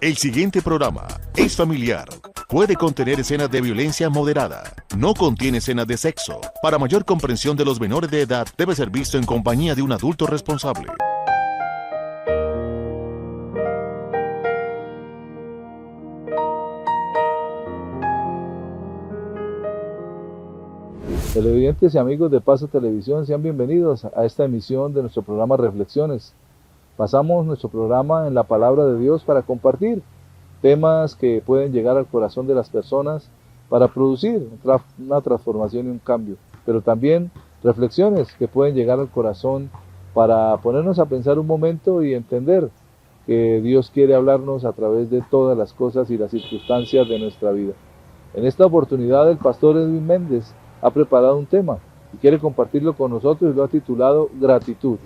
El siguiente programa es familiar. Puede contener escenas de violencia moderada. No contiene escenas de sexo. Para mayor comprensión de los menores de edad, debe ser visto en compañía de un adulto responsable. Televidentes y amigos de Paso Televisión, sean bienvenidos a esta emisión de nuestro programa Reflexiones. Pasamos nuestro programa en la Palabra de Dios para compartir temas que pueden llegar al corazón de las personas para producir una transformación y un cambio, pero también reflexiones que pueden llegar al corazón para ponernos a pensar un momento y entender que Dios quiere hablarnos a través de todas las cosas y las circunstancias de nuestra vida. En esta oportunidad el pastor Edwin Méndez ha preparado un tema y quiere compartirlo con nosotros y lo ha titulado Gratitud.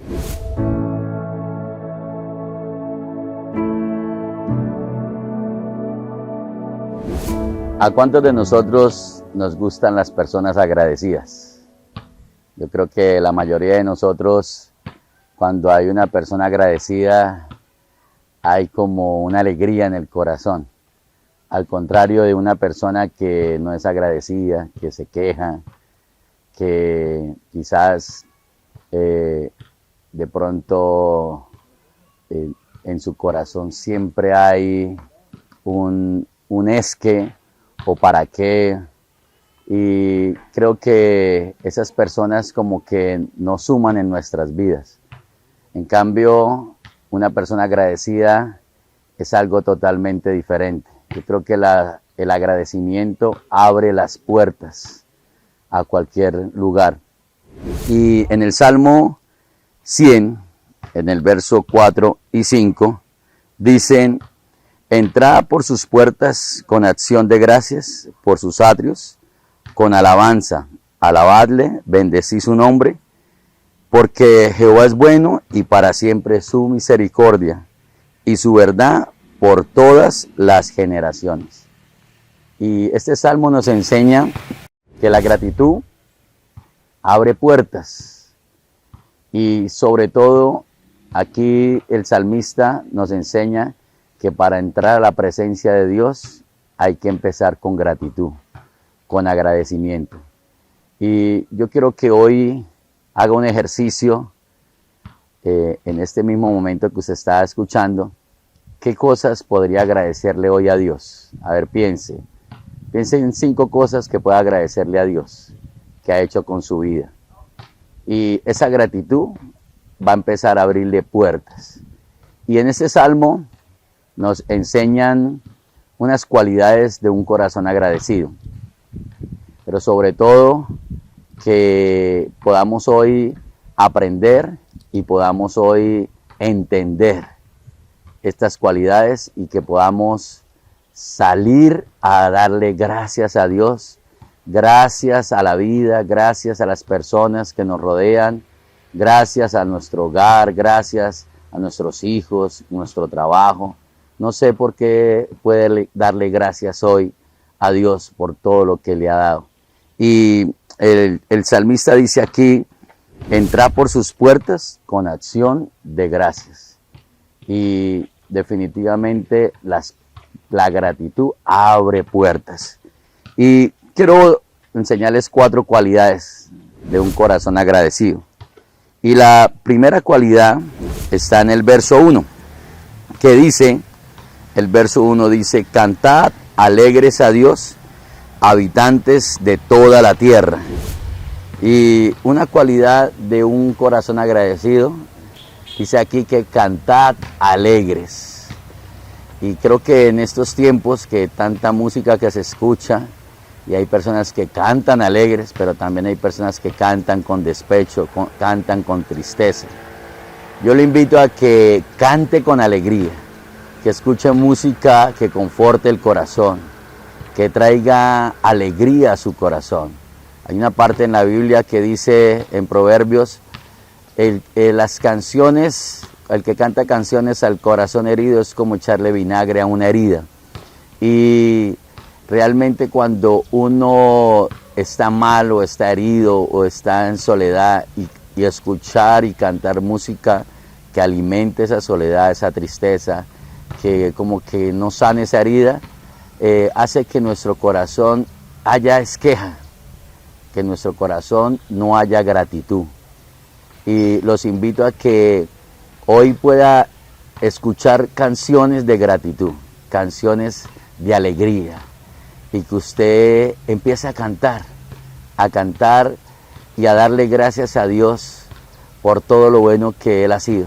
¿A cuántos de nosotros nos gustan las personas agradecidas? Yo creo que la mayoría de nosotros, cuando hay una persona agradecida, hay como una alegría en el corazón. Al contrario de una persona que no es agradecida, que se queja, que quizás de pronto en su corazón siempre hay un esque o para qué. Y creo que esas personas como que no suman en nuestras vidas. En cambio, una persona agradecida es algo totalmente diferente. Yo creo que el agradecimiento abre las puertas a cualquier lugar. Y en el Salmo 100, en el verso 4 y 5, dicen: entrad por sus puertas con acción de gracias, por sus atrios, con alabanza. Alabadle, bendecí su nombre, porque Jehová es bueno y para siempre su misericordia y su verdad por todas las generaciones. Y este salmo nos enseña que la gratitud abre puertas. Y sobre todo, aquí el salmista nos enseña que para entrar a la presencia de Dios hay que empezar con gratitud, con agradecimiento. Y yo quiero que hoy haga un ejercicio en este mismo momento que usted está escuchando. ¿Qué cosas podría agradecerle hoy a Dios? A ver, piense en 5 cosas que pueda agradecerle a Dios, que ha hecho con su vida. Y esa gratitud va a empezar a abrirle puertas. Y en este salmo nos enseñan unas cualidades de un corazón agradecido. Pero sobre todo que podamos hoy aprender y podamos hoy entender estas cualidades y que podamos salir a darle gracias a Dios, gracias a la vida, gracias a las personas que nos rodean, gracias a nuestro hogar, gracias a nuestros hijos, nuestro trabajo. No sé por qué puede darle gracias hoy a Dios por todo lo que le ha dado. Y el salmista dice aquí: entrad por sus puertas con acción de gracias. Y definitivamente la gratitud abre puertas. Y quiero enseñarles 4 cualidades de un corazón agradecido. Y la primera cualidad está en el verso 1, que dice, el verso 1 dice: cantad alegres a Dios, habitantes de toda la tierra. Y una cualidad de un corazón agradecido, dice aquí que cantad alegres. Y creo que en estos tiempos que tanta música que se escucha, y hay personas que cantan alegres, pero también hay personas que cantan con despecho, cantan con tristeza. Yo le invito a que cante con alegría, que escuche música que conforte el corazón, que traiga alegría a su corazón. Hay una parte en la Biblia que dice en Proverbios, las canciones, el que canta canciones al corazón herido es como echarle vinagre a una herida. Y realmente cuando uno está mal o está herido o está en soledad y escuchar y cantar música que alimente esa soledad, esa tristeza, que como que no sane esa herida, hace que nuestro corazón haya queja, que en nuestro corazón no haya gratitud. Y los invito a que hoy pueda escuchar canciones de gratitud, canciones de alegría, y que usted empiece a cantar y a darle gracias a Dios por todo lo bueno que Él ha sido.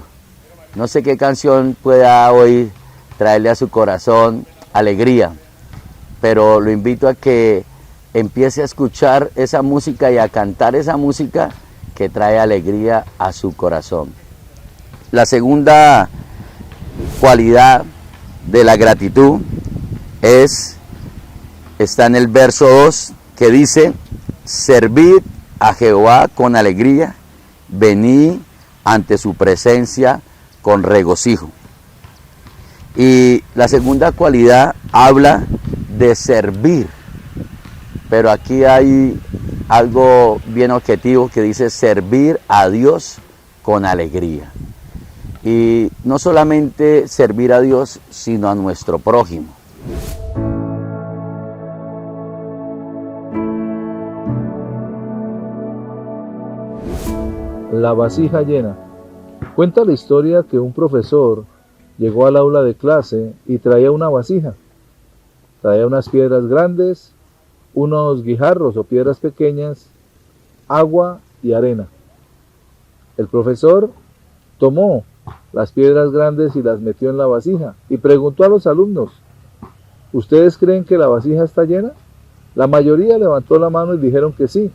No sé qué canción pueda hoy traerle a su corazón alegría, pero lo invito a que empiece a escuchar esa música y a cantar esa música que trae alegría a su corazón. La segunda cualidad de la gratitud está en el verso 2, que dice: servid a Jehová con alegría, venid ante su presencia con regocijo. Y la segunda cualidad habla de servir, pero aquí hay algo bien objetivo que dice servir a Dios con alegría. Y no solamente servir a Dios, sino a nuestro prójimo. La vasija llena. Cuenta la historia que un profesor llegó al aula de clase y traía una vasija. Traía unas piedras grandes, unos guijarros o piedras pequeñas, agua y arena. El profesor tomó las piedras grandes y las metió en la vasija y preguntó a los alumnos: ¿ustedes creen que la vasija está llena? La mayoría levantó la mano y dijeron que sí.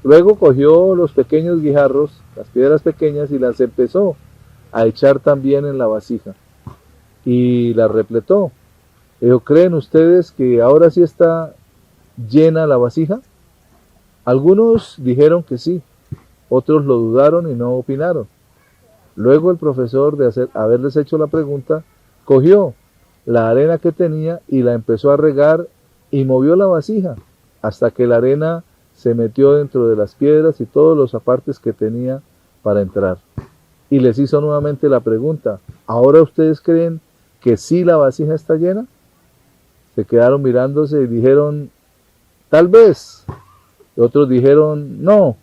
Luego cogió los pequeños guijarros, las piedras pequeñas, y las empezó a echar también en la vasija y la repletó. Dijo: ¿creen ustedes que ahora sí está llena la vasija? Algunos dijeron que sí, otros lo dudaron y no opinaron. Luego el profesor, de haberles hecho la pregunta, cogió la arena que tenía y la empezó a regar y movió la vasija hasta que la arena se metió dentro de las piedras y todos los apartes que tenía para entrar. Y les hizo nuevamente la pregunta: ¿ahora ustedes creen que sí la vasija está llena? Se quedaron mirándose y dijeron: tal vez. Y otros dijeron: no.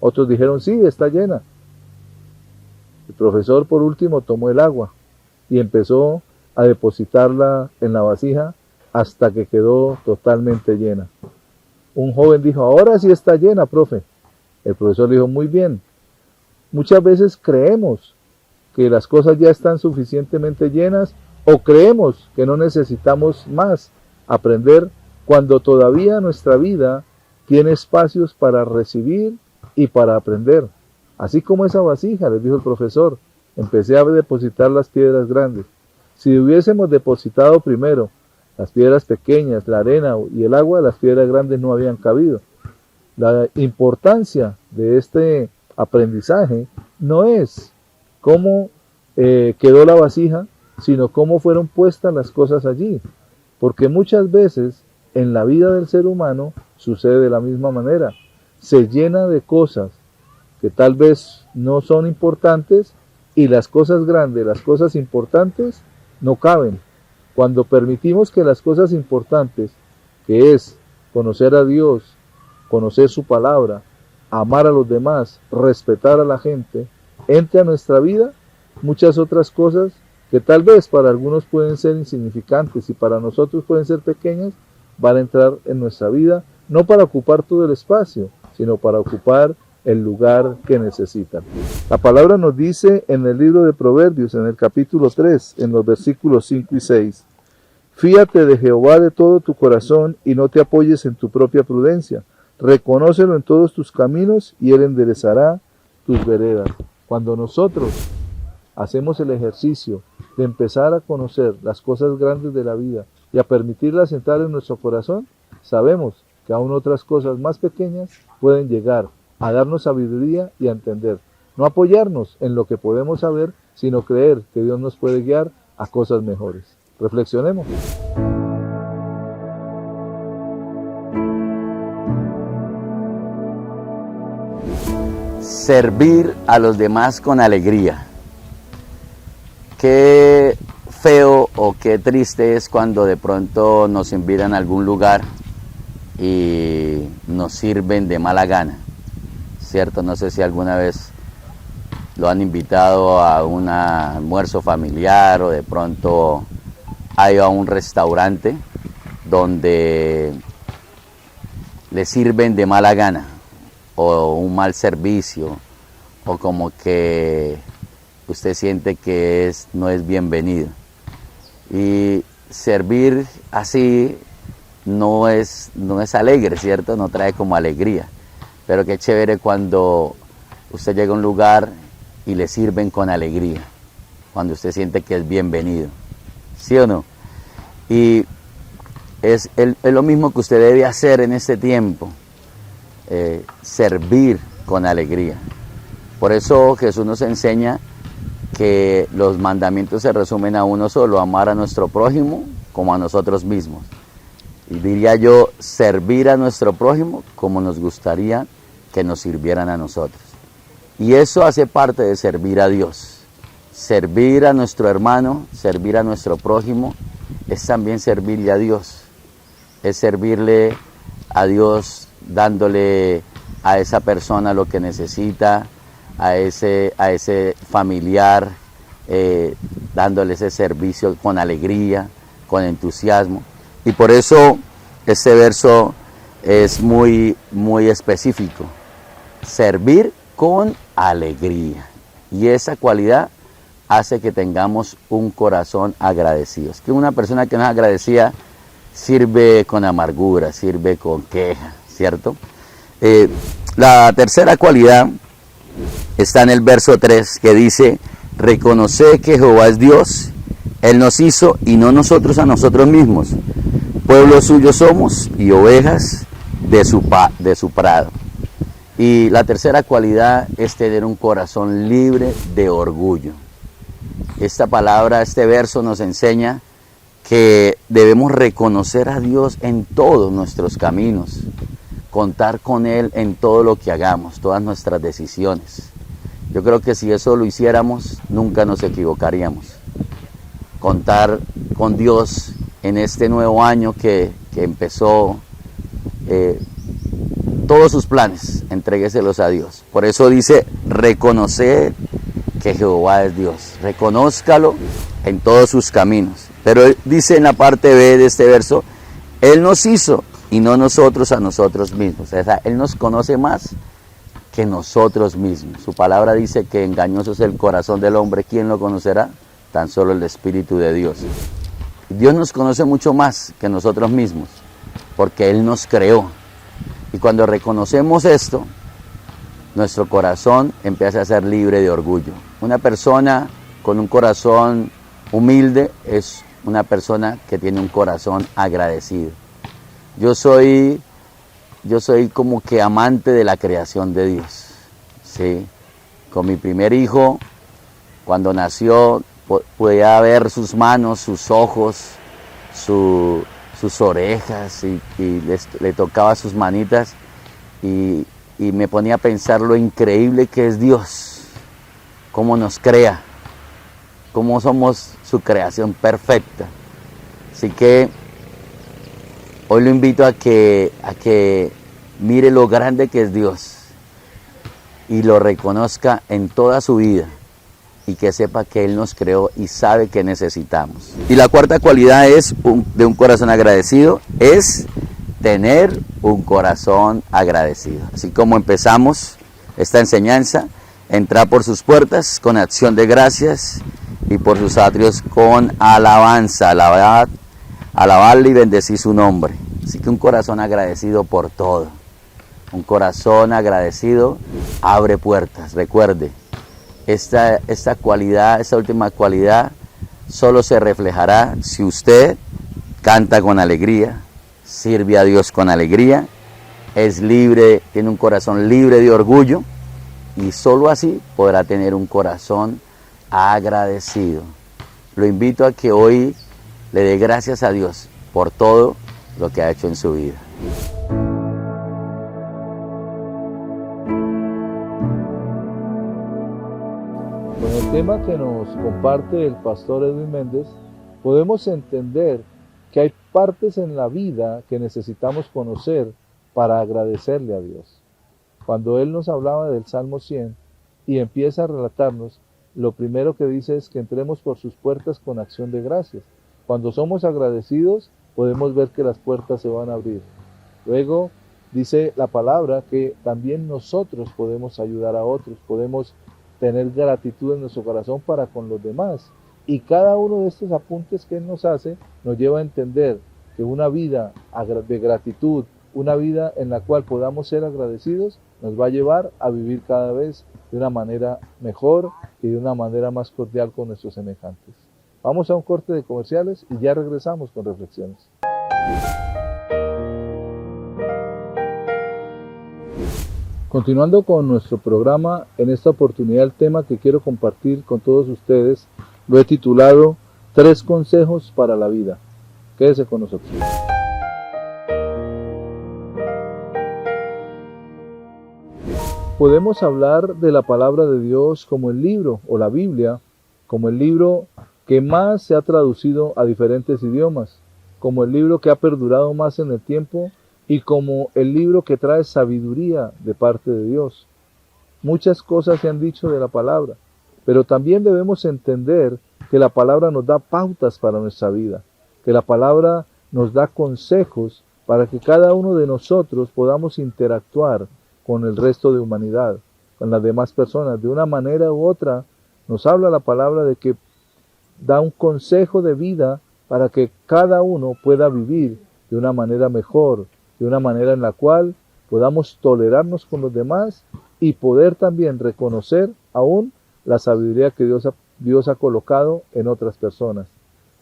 Otros dijeron: sí, está llena. El profesor por último tomó el agua y empezó a depositarla en la vasija hasta que quedó totalmente llena. Un joven dijo: ahora sí está llena, profe. El profesor dijo: muy bien. Muchas veces creemos que las cosas ya están suficientemente llenas, o creemos que no necesitamos más aprender, cuando todavía nuestra vida tiene espacios para recibir y para aprender. Así como esa vasija, les dijo el profesor, empecé a depositar las piedras grandes. Si hubiésemos depositado primero las piedras pequeñas, la arena y el agua, las piedras grandes no habían cabido. La importancia de este aprendizaje no es cómo quedó la vasija, sino cómo fueron puestas las cosas allí. Porque muchas veces en la vida del ser humano sucede de la misma manera. Se llena de cosas que tal vez no son importantes, y las cosas grandes, las cosas importantes, no caben. Cuando permitimos que las cosas importantes, que es conocer a Dios, conocer su palabra, amar a los demás, respetar a la gente, entre a nuestra vida, muchas otras cosas que tal vez para algunos pueden ser insignificantes y para nosotros pueden ser pequeñas, van a entrar en nuestra vida, no para ocupar todo el espacio, sino para ocupar el lugar que necesitan. La palabra nos dice en el libro de Proverbios, en el capítulo 3, en los versículos 5 y 6, fíate de Jehová de todo tu corazón y no te apoyes en tu propia prudencia. Reconócelo en todos tus caminos y Él enderezará tus veredas. Cuando nosotros hacemos el ejercicio de empezar a conocer las cosas grandes de la vida y a permitirlas entrar en nuestro corazón, sabemos que aún otras cosas más pequeñas pueden llegar a darnos sabiduría y a entender. No apoyarnos en lo que podemos saber, sino creer que Dios nos puede guiar a cosas mejores. Reflexionemos. Servir a los demás con alegría. Qué feo o qué triste es cuando de pronto nos invitan a algún lugar y nos sirven de mala gana, ¿cierto? No sé si alguna vez lo han invitado a un almuerzo familiar o de pronto ha ido a un restaurante donde le sirven de mala gana o un mal servicio o como que usted siente que no es bienvenido. Y servir así no es alegre, ¿cierto? No trae como alegría. Pero qué chévere cuando usted llega a un lugar y le sirven con alegría, cuando usted siente que es bienvenido, ¿sí o no? Y es lo mismo que usted debe hacer en este tiempo, servir con alegría. Por eso Jesús nos enseña que los mandamientos se resumen a uno solo: amar a nuestro prójimo como a nosotros mismos. Y diría yo, servir a nuestro prójimo como nos gustaría que nos sirvieran a nosotros. Y eso hace parte de servir a Dios. Servir a nuestro hermano, servir a nuestro prójimo, es también servirle a Dios. Es servirle a Dios dándole a esa persona lo que necesita, a ese familiar, dándole ese servicio con alegría, con entusiasmo. Y por eso este verso es muy, muy específico. Servir con alegría. Y esa cualidad hace que tengamos un corazón agradecido. Es que una persona que no es agradecida sirve con amargura, sirve con queja, ¿cierto? La tercera cualidad está en el verso 3, que dice: reconoce que Jehová es Dios, Él nos hizo y no nosotros a nosotros mismos. Pueblo suyo somos y ovejas de su prado. Y la tercera cualidad es tener un corazón libre de orgullo. Esta palabra, este verso nos enseña que debemos reconocer a Dios en todos nuestros caminos, contar con Él en todo lo que hagamos, todas nuestras decisiones. Yo creo que si eso lo hiciéramos, nunca nos equivocaríamos. Contar con Dios en este nuevo año que empezó, todos sus planes, entrégueselos a Dios. Por eso dice: reconocer que Jehová es Dios. Reconózcalo en todos sus caminos. Pero él dice en la parte B de este verso: Él nos hizo y no nosotros a nosotros mismos. O sea, Él nos conoce más que nosotros mismos. Su palabra dice que engañoso es el corazón del hombre. ¿Quién lo conocerá? Tan solo el Espíritu de Dios. Dios nos conoce mucho más que nosotros mismos, porque Él nos creó. Y cuando reconocemos esto, nuestro corazón empieza a ser libre de orgullo. Una persona con un corazón humilde es una persona que tiene un corazón agradecido. Yo soy como que amante de la creación de Dios, ¿sí? Con mi primer hijo, cuando nació, podía ver sus manos, sus ojos, sus orejas, y le tocaba sus manitas y me ponía a pensar lo increíble que es Dios, cómo nos crea, cómo somos su creación perfecta. Así que hoy lo invito a que mire lo grande que es Dios y lo reconozca en toda su vida, y que sepa que Él nos creó y sabe que necesitamos. Y la cuarta cualidad de un corazón agradecido es tener un corazón agradecido. Así como empezamos esta enseñanza: entrar por sus puertas con acción de gracias y por sus atrios con alabanza. Alabarle y bendecir su nombre. Así que un corazón agradecido por todo. Un corazón agradecido abre puertas. Recuerde, esta cualidad, esta última cualidad, solo se reflejará si usted canta con alegría, sirve a Dios con alegría, es libre, tiene un corazón libre de orgullo, y solo así podrá tener un corazón agradecido. Lo invito a que hoy le dé gracias a Dios por todo lo que ha hecho en su vida. Con el tema que nos comparte el pastor Edwin Méndez, podemos entender que hay partes en la vida que necesitamos conocer para agradecerle a Dios. Cuando Él nos hablaba del Salmo 100 y empieza a relatarnos, lo primero que dice es que entremos por sus puertas con acción de gracias. Cuando somos agradecidos, podemos ver que las puertas se van a abrir. Luego dice la palabra que también nosotros podemos ayudar a otros, podemos tener gratitud en nuestro corazón para con los demás. Y cada uno de estos apuntes que Él nos hace nos lleva a entender que una vida de gratitud, una vida en la cual podamos ser agradecidos, nos va a llevar a vivir cada vez de una manera mejor y de una manera más cordial con nuestros semejantes. Vamos a un corte de comerciales y ya regresamos con reflexiones. Continuando con nuestro programa, en esta oportunidad el tema que quiero compartir con todos ustedes lo he titulado 3 consejos para la vida. Quédese con nosotros. Podemos hablar de la palabra de Dios como el libro o la Biblia, como el libro que más se ha traducido a diferentes idiomas, como el libro que ha perdurado más en el tiempo y como el libro que trae sabiduría de parte de Dios. Muchas cosas se han dicho de la palabra, pero también debemos entender que la palabra nos da pautas para nuestra vida, que la palabra nos da consejos para que cada uno de nosotros podamos interactuar con el resto de humanidad, con las demás personas. De una manera u otra nos habla la palabra de que da un consejo de vida para que cada uno pueda vivir de una manera mejor, de una manera en la cual podamos tolerarnos con los demás y poder también reconocer aún la sabiduría que Dios ha colocado en otras personas.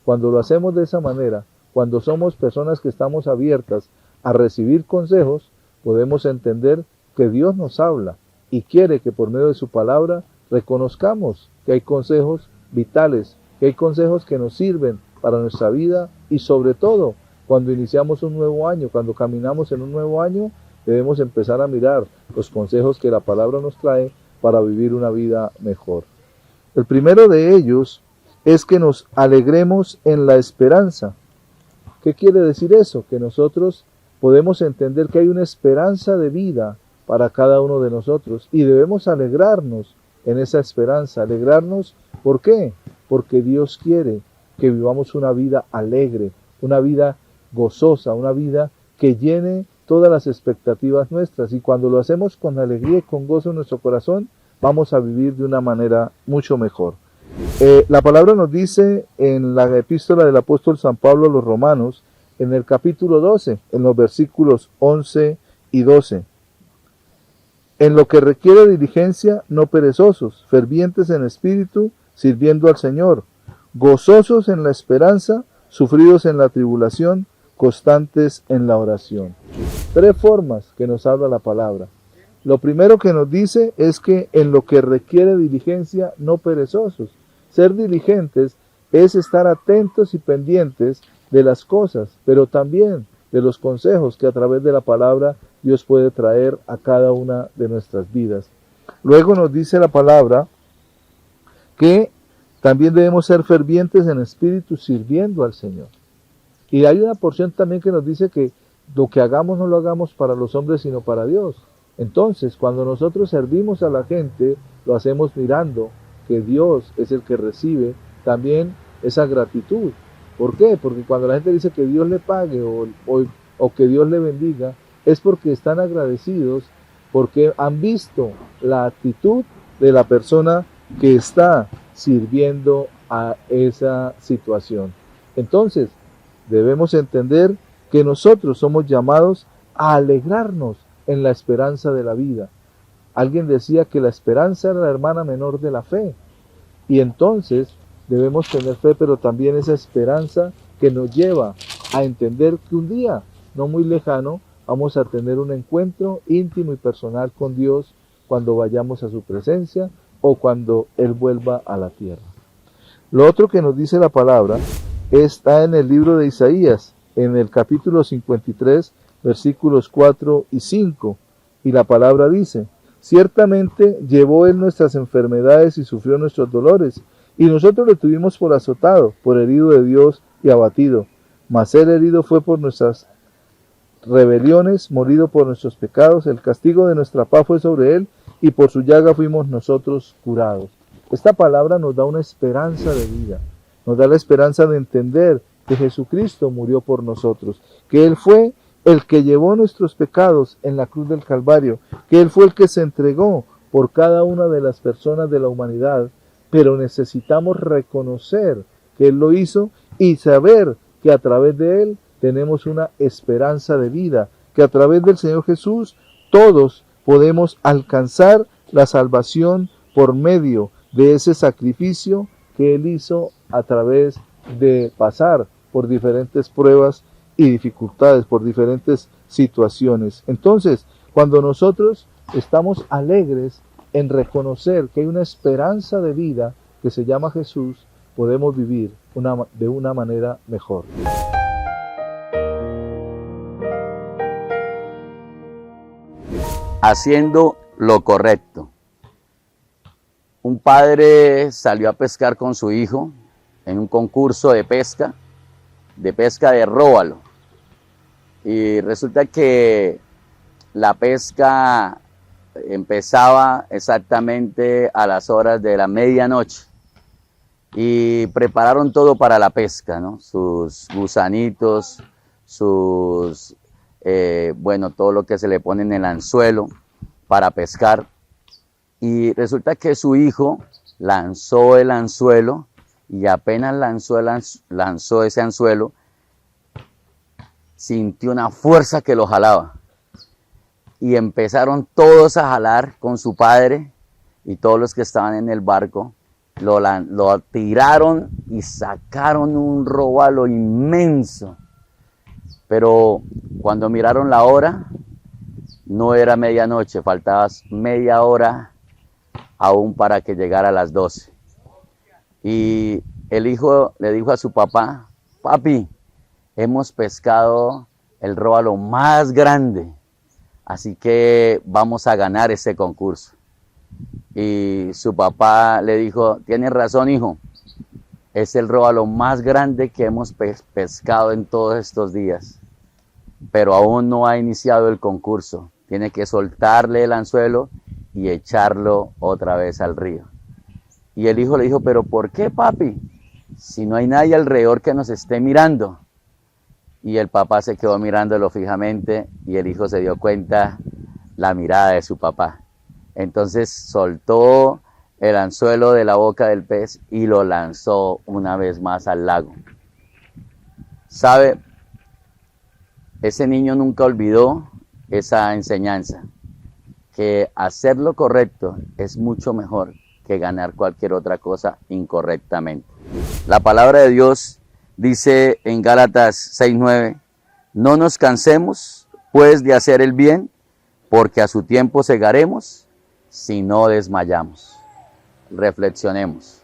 Cuando lo hacemos de esa manera, cuando somos personas que estamos abiertas a recibir consejos, podemos entender que Dios nos habla y quiere que por medio de su palabra reconozcamos que hay consejos vitales, que hay consejos que nos sirven para nuestra vida y sobre todo cuando iniciamos un nuevo año, cuando caminamos en un nuevo año, debemos empezar a mirar los consejos que la palabra nos trae para vivir una vida mejor. El primero de ellos es que nos alegremos en la esperanza. ¿Qué quiere decir eso? Que nosotros podemos entender que hay una esperanza de vida para cada uno de nosotros y debemos alegrarnos en esa esperanza. Alegrarnos, ¿por qué? Porque Dios quiere que vivamos una vida alegre, una vida gozosa, una vida que llene todas las expectativas nuestras, y cuando lo hacemos con alegría y con gozo en nuestro corazón, vamos a vivir de una manera mucho mejor. La palabra nos dice en la epístola del apóstol San Pablo a los Romanos, en el capítulo 12, en los versículos 11 y 12. En lo que requiere diligencia, no perezosos, fervientes en espíritu, sirviendo al Señor, gozosos en la esperanza, sufridos en la tribulación, constantes en la oración. 3 formas que nos habla la palabra. Lo primero que nos dice es que en lo que requiere diligencia, no perezosos. Ser diligentes es estar atentos y pendientes de las cosas, pero también de los consejos que a través de la palabra Dios puede traer a cada una de nuestras vidas. Luego nos dice la palabra que también debemos ser fervientes en espíritu, sirviendo al Señor. Y hay una porción también que nos dice que lo que hagamos no lo hagamos para los hombres, sino para Dios. Entonces, cuando nosotros servimos a la gente, lo hacemos mirando que Dios es el que recibe también esa gratitud. ¿Por qué? Porque cuando la gente dice que Dios le pague o que Dios le bendiga, es porque están agradecidos, porque han visto la actitud de la persona que está sirviendo a esa situación. Entonces, debemos entender que nosotros somos llamados a alegrarnos en la esperanza de la vida. Alguien decía que la esperanza era la hermana menor de la fe. Y entonces debemos tener fe, pero también esa esperanza que nos lleva a entender que un día, no muy lejano, vamos a tener un encuentro íntimo y personal con Dios cuando vayamos a su presencia o cuando Él vuelva a la tierra. Lo otro que nos dice la palabra está en el libro de Isaías, en el capítulo 53, versículos 4 y 5, y la palabra dice: ciertamente llevó Él nuestras enfermedades y sufrió nuestros dolores, Y nosotros le tuvimos por azotado, por herido de Dios y abatido. Mas él herido fue por nuestras rebeliones, molido por nuestros pecados. El castigo de nuestra paz fue sobre él, y por su llaga fuimos nosotros curados. Esta palabra nos da una esperanza de vida. Nos da la esperanza de entender que Jesucristo murió por nosotros, que Él fue el que llevó nuestros pecados en la cruz del Calvario, que Él fue el que se entregó por cada una de las personas de la humanidad, pero necesitamos reconocer que Él lo hizo y saber que a través de Él tenemos una esperanza de vida, que a través del Señor Jesús todos podemos alcanzar la salvación por medio de ese sacrificio que Él hizo a través de pasar por diferentes pruebas y dificultades, por diferentes situaciones. Entonces, cuando nosotros estamos alegres en reconocer que hay una esperanza de vida que se llama Jesús, podemos vivir de una manera mejor. Haciendo lo correcto. Un padre salió a pescar con su hijo en un concurso de pesca de róbalo. Y resulta que la pesca empezaba exactamente a las horas de la medianoche. Y prepararon todo para la pesca, ¿no? Sus gusanitos, todo lo que se le pone en el anzuelo para pescar. Y resulta que su hijo lanzó el anzuelo y apenas lanzó ese anzuelo, sintió una fuerza que lo jalaba. Y empezaron todos a jalar con su padre y todos los que estaban en el barco. Lo tiraron y sacaron un róbalo inmenso. Pero cuando miraron la hora, no era medianoche, faltaba media hora aún para que llegara a las 12. Y el hijo le dijo a su papá: papi, hemos pescado el róbalo más grande, así que vamos a ganar ese concurso. Y su papá le dijo: tienes razón, hijo, es el róbalo más grande que hemos pescado en todos estos días, pero aún no ha iniciado el concurso. Tiene que soltarle el anzuelo y echarlo otra vez al río. Y el hijo le dijo: pero ¿por qué, papi? Si no hay nadie alrededor que nos esté mirando. Y el papá se quedó mirándolo fijamente y el hijo se dio cuenta la mirada de su papá. Entonces soltó el anzuelo de la boca del pez y lo lanzó una vez más al lago. ¿Sabe? Ese niño nunca olvidó esa enseñanza, que hacer lo correcto es mucho mejor que ganar cualquier otra cosa incorrectamente. La palabra de Dios dice en Gálatas 6:9: no nos cansemos pues de hacer el bien, porque a su tiempo segaremos si no desmayamos. Reflexionemos.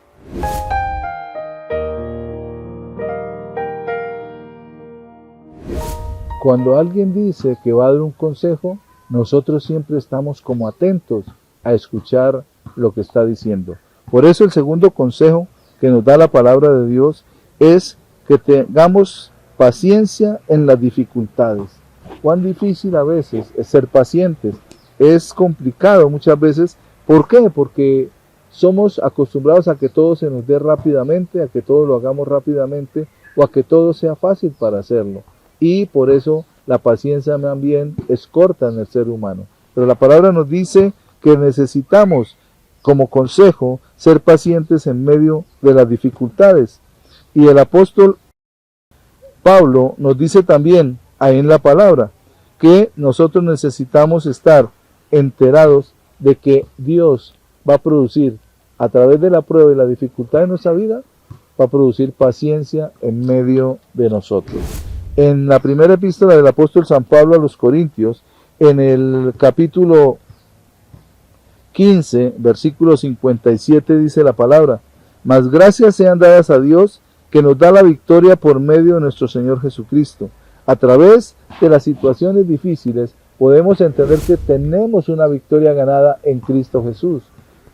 Cuando alguien dice que va a dar un consejo, nosotros siempre estamos como atentos a escuchar lo que está diciendo. Por eso el segundo consejo que nos da la palabra de Dios es que tengamos paciencia en las dificultades. Cuán difícil a veces es ser pacientes, es complicado muchas veces. ¿Por qué? Porque somos acostumbrados a que todo se nos dé rápidamente, a que todo lo hagamos rápidamente o a que todo sea fácil para hacerlo. Y por eso la paciencia también es corta en el ser humano. Pero la palabra nos dice que necesitamos, como consejo, ser pacientes en medio de las dificultades. Y el apóstol Pablo nos dice también, ahí en la palabra, que nosotros necesitamos estar enterados de que Dios va a producir, a través de la prueba y la dificultad de nuestra vida, va a producir paciencia en medio de nosotros. En la primera epístola del apóstol San Pablo a los Corintios, en el capítulo 15, versículo 57, dice la palabra: mas gracias sean dadas a Dios, que nos da la victoria por medio de nuestro Señor Jesucristo. A través de las situaciones difíciles podemos entender que tenemos una victoria ganada en Cristo Jesús.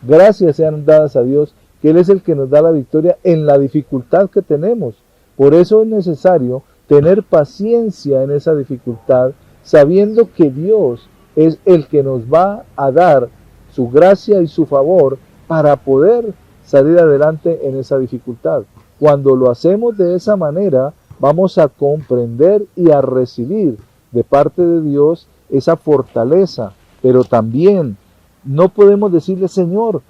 Gracias sean dadas a Dios, que Él es el que nos da la victoria en la dificultad que tenemos. Por eso es necesario tener paciencia en esa dificultad, sabiendo que Dios es el que nos va a dar su gracia y su favor para poder salir adelante en esa dificultad. Cuando lo hacemos de esa manera, vamos a comprender y a recibir de parte de Dios esa fortaleza, pero también no podemos decirle, Señor,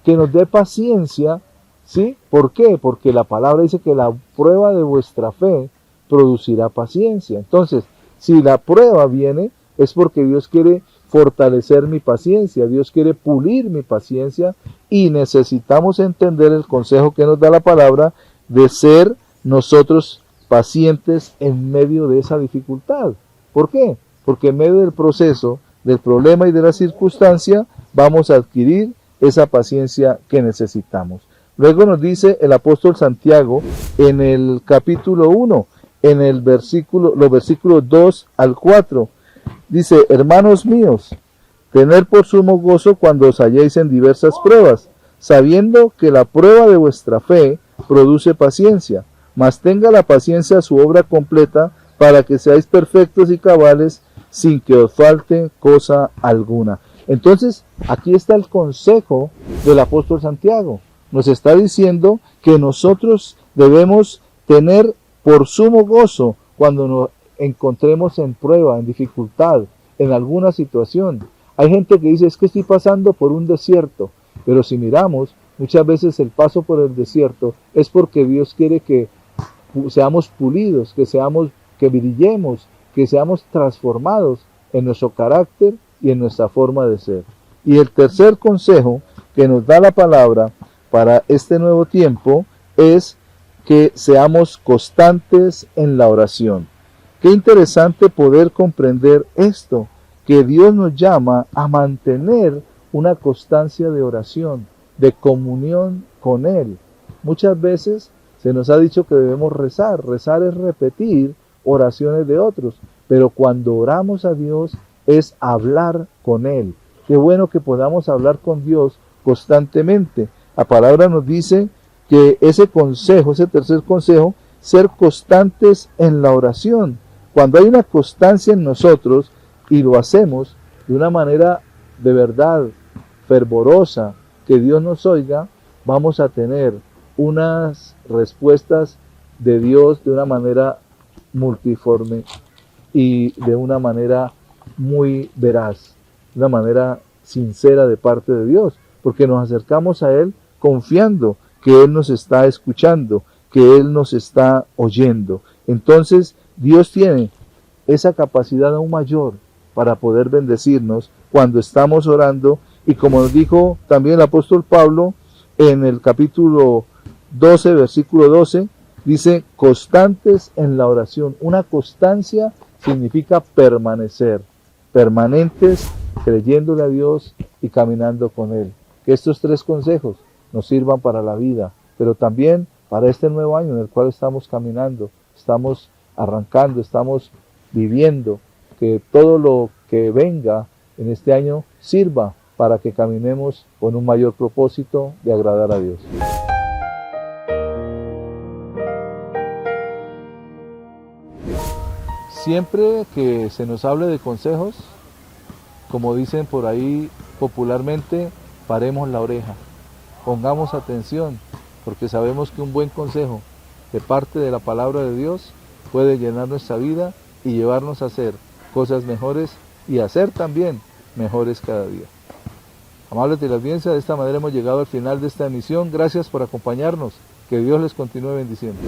que nos dé paciencia, ¿sí? ¿Por qué? Porque la palabra dice que la prueba de vuestra fe producirá paciencia. Entonces, si la prueba viene, es porque Dios quiere fortalecer mi paciencia, Dios quiere pulir mi paciencia, y necesitamos entender el consejo que nos da la palabra de ser nosotros pacientes en medio de esa dificultad. ¿Por qué? Porque en medio del proceso, del problema y de la circunstancia, vamos a adquirir esa paciencia que necesitamos. Luego nos dice el apóstol Santiago en el capítulo 1, en el los versículos 2 al 4, dice: hermanos míos, tened por sumo gozo cuando os halléis en diversas pruebas, sabiendo que la prueba de vuestra fe produce paciencia, mas tenga la paciencia su obra completa, para que seáis perfectos y cabales, sin que os falte cosa alguna. Entonces, aquí está el consejo del apóstol Santiago. Nos está diciendo que nosotros debemos tener por sumo gozo cuando nos encontremos en prueba, en dificultad, en alguna situación. Hay gente que dice, es que estoy pasando por un desierto, pero si miramos, muchas veces el paso por el desierto es porque Dios quiere que seamos pulidos, que brillemos, que seamos transformados en nuestro carácter y en nuestra forma de ser. Y el tercer consejo que nos da la palabra para este nuevo tiempo es que seamos constantes en la oración. Qué interesante poder comprender esto, que Dios nos llama a mantener una constancia de oración, de comunión con Él. Muchas veces se nos ha dicho que debemos rezar. Rezar es repetir oraciones de otros, pero cuando oramos a Dios es hablar con Él. Qué bueno que podamos hablar con Dios constantemente. La palabra nos dice que ese consejo, ese tercer consejo, ser constantes en la oración. Cuando hay una constancia en nosotros y lo hacemos de una manera de verdad fervorosa, que Dios nos oiga, vamos a tener unas respuestas de Dios de una manera multiforme y de una manera muy veraz, de una manera sincera de parte de Dios, porque nos acercamos a Él confiando que Él nos está escuchando, que Él nos está oyendo. Entonces Dios tiene esa capacidad aún mayor para poder bendecirnos cuando estamos orando, y como nos dijo también el apóstol Pablo en el capítulo 12, versículo 12, dice: constantes en la oración. Una constancia significa permanecer, permanentes creyéndole a Dios y caminando con Él. Que estos tres consejos nos sirvan para la vida, pero también para este nuevo año en el cual estamos caminando, estamos arrancando, estamos viviendo. Que todo lo que venga en este año sirva para que caminemos con un mayor propósito de agradar a Dios. Siempre que se nos hable de consejos, como dicen por ahí popularmente, paremos la oreja, pongamos atención, porque sabemos que un buen consejo de parte de la palabra de Dios puede llenar nuestra vida y llevarnos a hacer cosas mejores y a ser también mejores cada día. Amables de la audiencia, de esta manera hemos llegado al final de esta emisión. Gracias por acompañarnos. Que Dios les continúe bendiciendo.